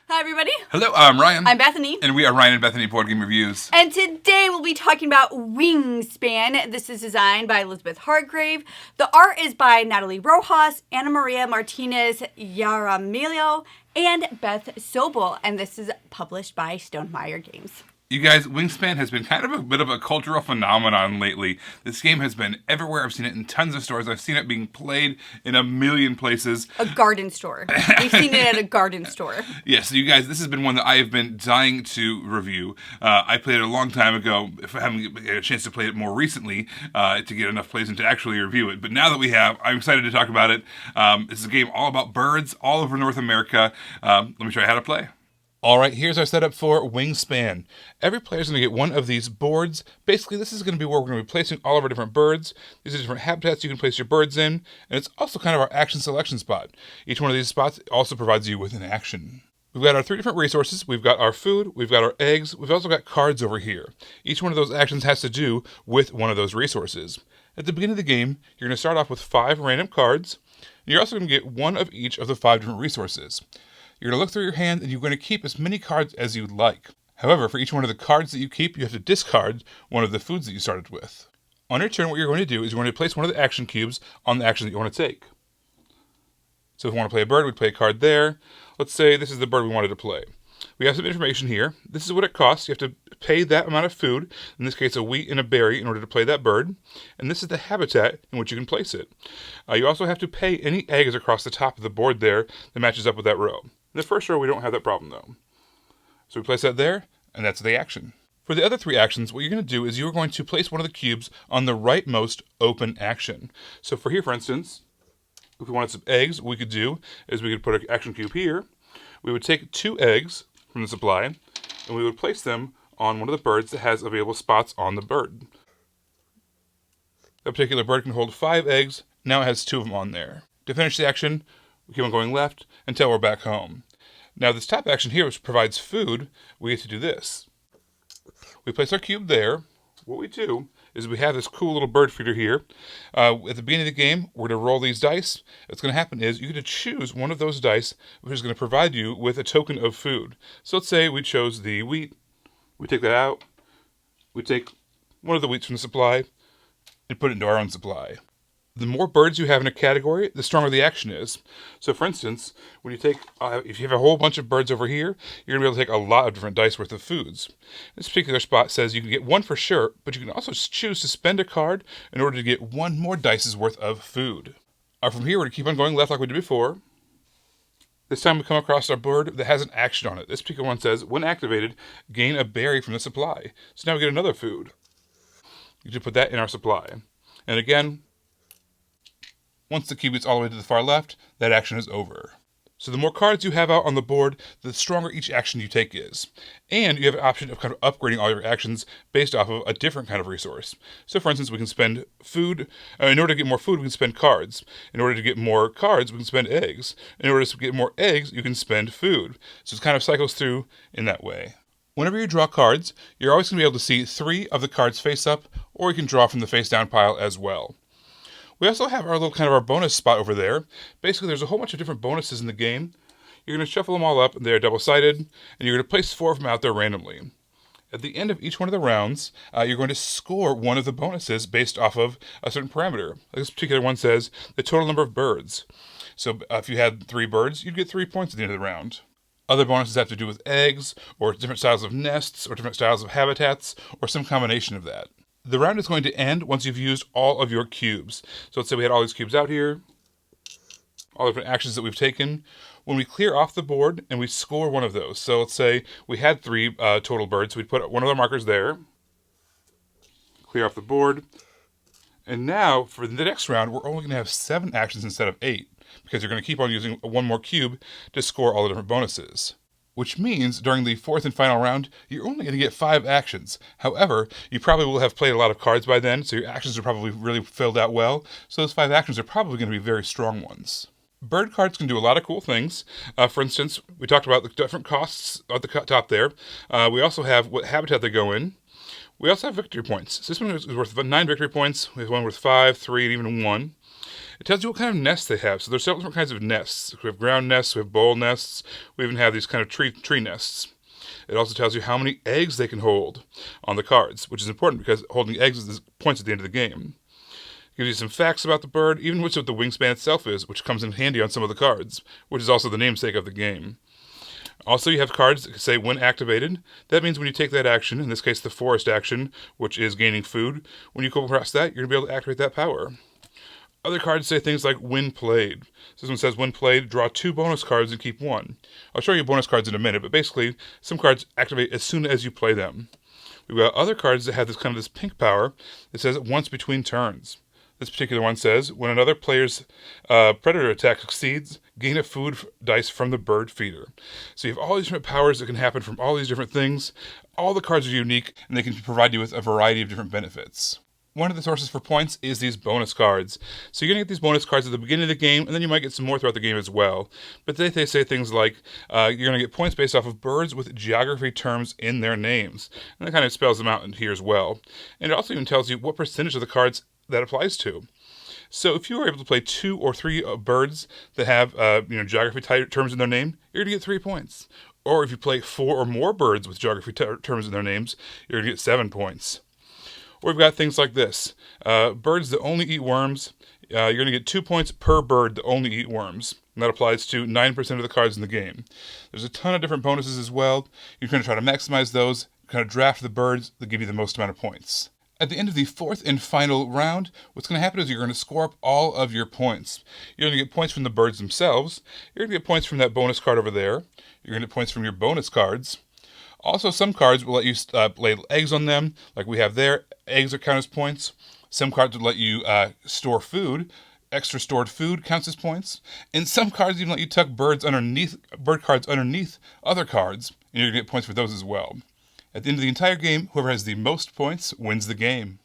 Hi, everybody. Hello, I'm Ryan. I'm Bethany. And we are Ryan and Bethany Board Game Reviews. And today we'll be talking about Wingspan. This is designed by Elizabeth Hargrave. The art is by Natalie Rojas, Ana Maria Martinez Yaramillo, and Beth Sobel. And this is published by Stonemaier Games. You guys, Wingspan has been kind of a bit of a cultural phenomenon lately. This game has been everywhere. I've seen it in tons of stores. I've seen it being played in a million places. A garden store. We've seen it at a garden store. Yes, so you guys, this has been one that I have been dying to review. I played it a long time ago, if I haven't had a chance to play it more recently, to get enough plays and to actually review it. But now that we have, I'm excited to talk about it. This is a game all about birds all over North America. Let me show you how to play. All right, here's our setup for Wingspan. Every player is going to get one of these boards. Basically, this is going to be where we're going to be placing all of our different birds. These are different habitats you can place your birds in, and it's also kind of our action selection spot. Each one of these spots also provides you with an action. We've got our three different resources. We've got our food, we've got our eggs, we've also got cards over here. Each one of those actions has to do with one of those resources. At the beginning of the game, you're going to start off with 5 random cards, and you're also going to get one of each of the 5 different resources. You're going to look through your hand and you're going to keep as many cards as you'd like. However, for each one of the cards that you keep, you have to discard one of the foods that you started with. On your turn, what you're going to do is you're going to place one of the action cubes on the action that you want to take. So if we want to play a bird, we'd play a card there. Let's say this is the bird we wanted to play. We have some information here. This is what it costs. You have to pay that amount of food, in this case a wheat and a berry, in order to play that bird. And this is the habitat in which you can place it. You also have to pay any eggs across the top of the board there that matches up with that row. In the first row, we don't have that problem, though. So we place that there, and that's the action. For the other 3 actions, what you're going to do is you're going to place one of the cubes on the rightmost open action. So for here, for instance, if we wanted some eggs, what we could do is we could put an action cube here. We would take 2 eggs from the supply, and we would place them on one of the birds that has available spots on the bird. That particular bird can hold 5 eggs. Now it has 2 of them on there. To finish the action, we keep on going left until we're back home. Now this top action here, which provides food, we get to do this. We place our cube there. What we do is we have this cool little bird feeder here. At the beginning of the game, we're going to roll these dice. What's going to happen is you get to choose one of those dice, which is going to provide you with a token of food. So let's say we chose the wheat. We take that out. We take one of the wheats from the supply and put it into our own supply. The more birds you have in a category, the stronger the action is. So for instance, when you take, if you have a whole bunch of birds over here, you're going to be able to take a lot of different dice worth of foods. This particular spot says you can get 1 for sure, but you can also choose to spend a card in order to get 1 more dice's worth of food. From here, we're going to keep on going left like we did before. This time we come across our bird that has an action on it. This particular one says, when activated, gain a berry from the supply. So now we get another food. You can put that in our supply. And again, once the cube gets all the way to the far left, that action is over. So the more cards you have out on the board, the stronger each action you take is. And you have an option of kind of upgrading all your actions based off of a different kind of resource. So for instance, we can spend food. In order to get more food, we can spend cards. In order to get more cards, we can spend eggs. In order to get more eggs, you can spend food. So it kind of cycles through in that way. Whenever you draw cards, you're always going to be able to see 3 of the cards face up, or you can draw from the face down pile as well. We also have our little kind of our bonus spot over there. Basically, there's a whole bunch of different bonuses in the game. You're going to shuffle them all up, and they're double-sided, and you're going to place 4 of them out there randomly. At the end of each one of the rounds, you're going to score one of the bonuses based off of a certain parameter. This particular one says the total number of birds. So if you had 3 birds, you'd get 3 points at the end of the round. Other bonuses have to do with eggs, or different styles of nests, or different styles of habitats, or some combination of that. The round is going to end once you've used all of your cubes. So let's say we had all these cubes out here, all the different actions that we've taken. When we clear off the board and we score one of those, so let's say we had 3 total birds, so we'd put one of the markers there, clear off the board, and now for the next round, we're only going to have 7 actions instead of 8, because you're going to keep on using 1 more cube to score all the different bonuses. Which means during the 4th and final round, you're only going to get 5 actions. However, you probably will have played a lot of cards by then, so your actions are probably really filled out well. So those 5 actions are probably going to be very strong ones. Bird cards can do a lot of cool things. For instance, we talked about the different costs at the top there. We also have what habitat they go in. We also have victory points. So this one is worth 9 victory points. We have one worth 5, 3, and even 1. It tells you what kind of nests they have. So there's several different kinds of nests. We have ground nests, we have bowl nests, we even have these kind of tree nests. It also tells you how many eggs they can hold on the cards, which is important because holding eggs is points at the end of the game. It gives you some facts about the bird, even what the wingspan itself is, which comes in handy on some of the cards, which is also the namesake of the game. Also, you have cards that say when activated. That means when you take that action, in this case the forest action, which is gaining food, when you go across that, you're going to be able to activate that power. Other cards say things like when played. This one says when played, draw 2 bonus cards and keep 1. I'll show you bonus cards in a minute, but basically some cards activate as soon as you play them. We've got other cards that have this pink power that says once between turns. This particular one says, when another player's predator attack succeeds, gain a food dice from the bird feeder. So you have all these different powers that can happen from all these different things. All the cards are unique, and they can provide you with a variety of different benefits. One of the sources for points is these bonus cards. So you're going to get these bonus cards at the beginning of the game, and then you might get some more throughout the game as well. But they say things like, you're going to get points based off of birds with geography terms in their names. And that kind of spells them out in here as well. And it also even tells you what percentage of the cards that applies to. So if you are able to play 2 or 3 birds that have geography terms in their name, you're going to get 3 points. Or if you play 4 or more birds with geography terms in their names, you're going to get 7 points. Or we've got things like this. Birds that only eat worms, you're going to get 2 points per bird that only eat worms. And that applies to 9% of the cards in the game. There's a ton of different bonuses as well. You're going to try to maximize those, kind of draft the birds that give you the most amount of points. At the end of the 4th and final round, what's going to happen is you're going to score up all of your points. You're going to get points from the birds themselves. You're going to get points from that bonus card over there. You're going to get points from your bonus cards. Also, some cards will let you lay eggs on them, like we have there. Eggs are counted as points. Some cards will let you store food. Extra stored food counts as points. And some cards even let you tuck bird cards underneath other cards, and you're going to get points for those as well. At the end of the entire game, whoever has the most points wins the game.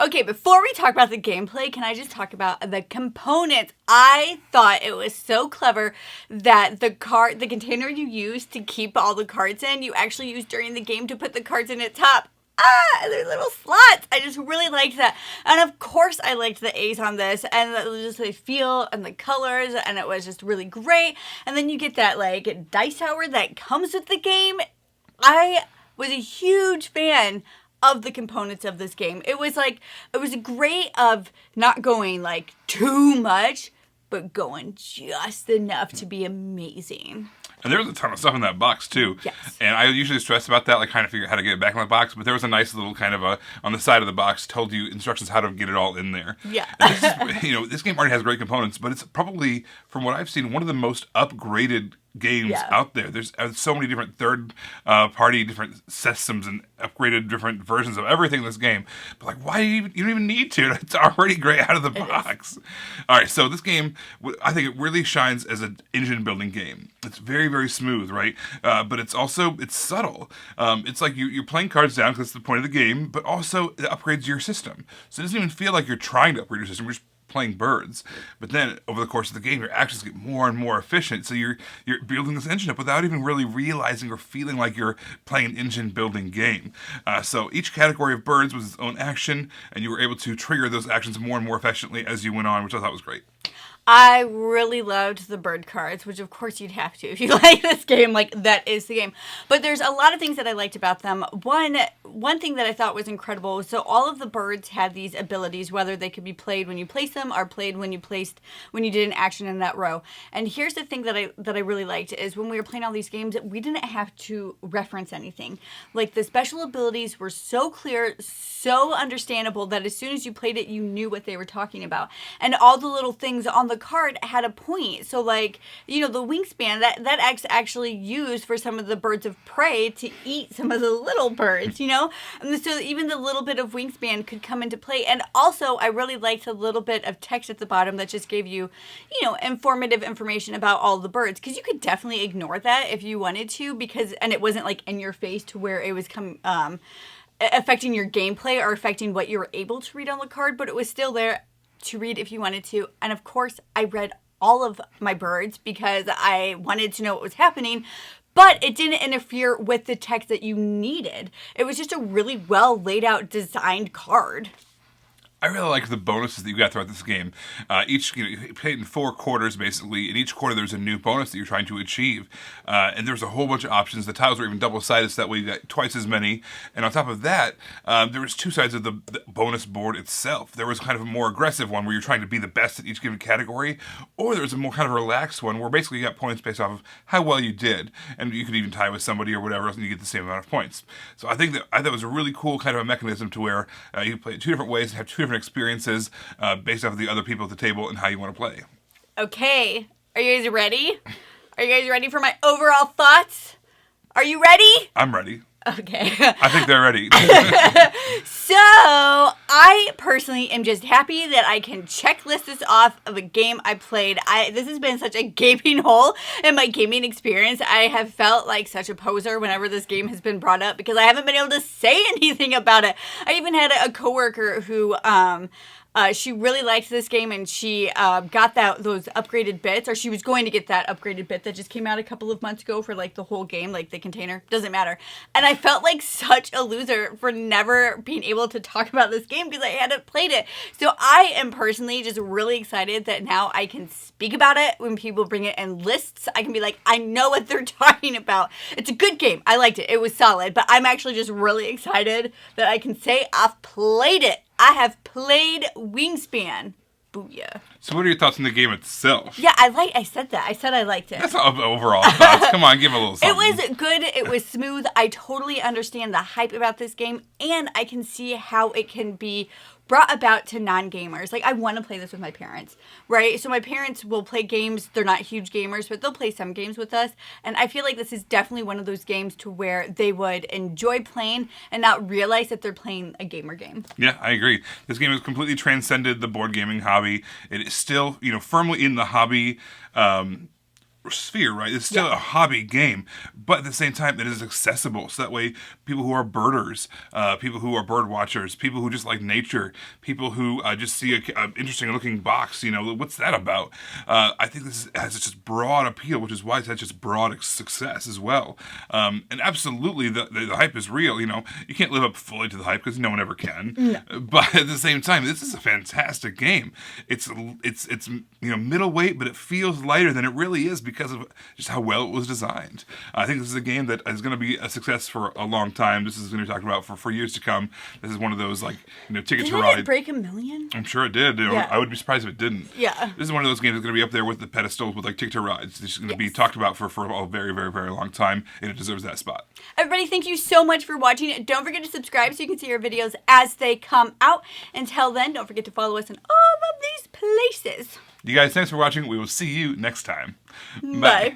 Okay, before we talk about the gameplay, can I just talk about the components? I thought it was so clever that the container you use to keep all the cards in, you actually use during the game to put the cards in at top. They're little slots. I just really liked that. And of course I liked the A's on this and just the feel and the colors, and it was just really great. And then you get that dice tower that comes with the game. I was a huge fan of the components of this game. It was great of not going too much, but going just enough to be amazing. And there was a ton of stuff in that box, too. Yes. And I usually stress about that, trying to figure out how to get it back in the box. But there was a nice little kind of on the side of the box, told you instructions how to get it all in there. Yeah. This game already has great components, but it's probably, from what I've seen, one of the most upgraded games out there. There's so many different third-party different systems and upgraded different versions of everything in this game. But why do you don't even need to? It's already great out of the box. All right, so this game, I think it really shines as an engine-building game. It's very, very smooth, right? But it's subtle. It's like you're playing cards down because that's the point of the game, but also it upgrades your system. So it doesn't even feel like you're trying to upgrade your system. You're just playing birds. But then over the course of the game, your actions get more and more efficient. So you're building this engine up without even really realizing or feeling like you're playing an engine building game. So each category of birds was its own action, and you were able to trigger those actions more and more efficiently as you went on, which I thought was great. I really loved the bird cards, which of course you'd have to if you like this game. That is the game. But there's a lot of things that I liked about them. One thing that I thought was incredible, so all of the birds had these abilities, whether they could be played when you placed them or played when you did an action in that row. And here's the thing that I really liked is when we were playing all these games, we didn't have to reference anything. The special abilities were so clear, so understandable that as soon as you played it, you knew what they were talking about. And all the little things on the card had a point. So the wingspan that's actually used for some of the birds of prey to eat some of the little birds, and so even the little bit of wingspan could come into play. And also I really liked a little bit of text at the bottom that just gave you informative information about all the birds, because you could definitely ignore that if you wanted to, and it wasn't in your face to where it was affecting your gameplay or affecting what you were able to read on the card, but it was still there to read if you wanted to. And of course I read all of my birds because I wanted to know what was happening, but it didn't interfere with the text that you needed. It was just a really well laid out designed card. I really like the bonuses that you got throughout this game. You play it in 4 quarters, basically. In each quarter, there's a new bonus that you're trying to achieve. And there's a whole bunch of options. The tiles were even double-sided, so that way you got twice as many. And on top of that, there was 2 sides of the bonus board itself. There was kind of a more aggressive one where you're trying to be the best at each given category, or there was a more kind of relaxed one where basically you got points based off of how well you did. And you could even tie with somebody or whatever else, and you get the same amount of points. So I thought it was a really cool kind of a mechanism to where you play it 2 different ways and have 2 different experiences based off of the other people at the table and how you want to play. Okay, are you guys ready? Are you guys ready for my overall thoughts? Are you ready? I'm ready. Okay. I think they're ready. So, I personally am just happy that I can checklist this off of a game I played. This has been such a gaping hole in my gaming experience. I have felt like such a poser whenever this game has been brought up because I haven't been able to say anything about it. I even had a coworker who, she really liked this game and she got those upgraded bits, or she was going to get that upgraded bit that just came out a couple of months ago for like the whole game, like the container. Doesn't matter. And I felt like such a loser for never being able to talk about this game because I hadn't played it. So I am personally just really excited that now I can speak about it when people bring it in lists. I can be like, I know what they're talking about. It's a good game. I liked it. It was solid. But I'm actually just really excited that I can say I've played it. I have played Wingspan. Booyah. So what are your thoughts on the game itself? Yeah, I said that. I said I liked it. That's not overall thoughts. Come on, give it a little something. It was good. It was smooth. I totally understand the hype about this game, and I can see how it can be brought about to non-gamers. Like, I want to play this with my parents, right? So my parents will play games. They're not huge gamers, but they'll play some games with us. And I feel like this is definitely one of those games to where they would enjoy playing and not realize that they're playing a gamer game. Yeah, I agree. This game has completely transcended the board gaming hobby. It is still, firmly in the hobby sphere, right? It's still a hobby game, but at the same time, it is accessible. So that way, people who are birders, people who are bird watchers, people who just like nature, people who just see an interesting looking box, what's that about? I think this has just broad appeal, which is why it's had just broad success as well. And absolutely, the hype is real. You can't live up fully to the hype because no one ever can. No. But at the same time, this is a fantastic game. It's middleweight, but it feels lighter than it really is because of just how well it was designed. I think this is a game that is going to be a success for a long time. This is going to be talked about for years to come. This is one of those, Ticket to Ride. Did it break 1 million? I'm sure it did. Yeah. I would be surprised if it didn't. Yeah. This is one of those games that's going to be up there with the pedestals with Ticket to Rides. It's going to be talked about for a very, very, very long time, and it deserves that spot. Everybody, thank you so much for watching. Don't forget to subscribe so you can see our videos as they come out. Until then, don't forget to follow us in all of these places. You guys, thanks for watching. We will see you next time. Bye.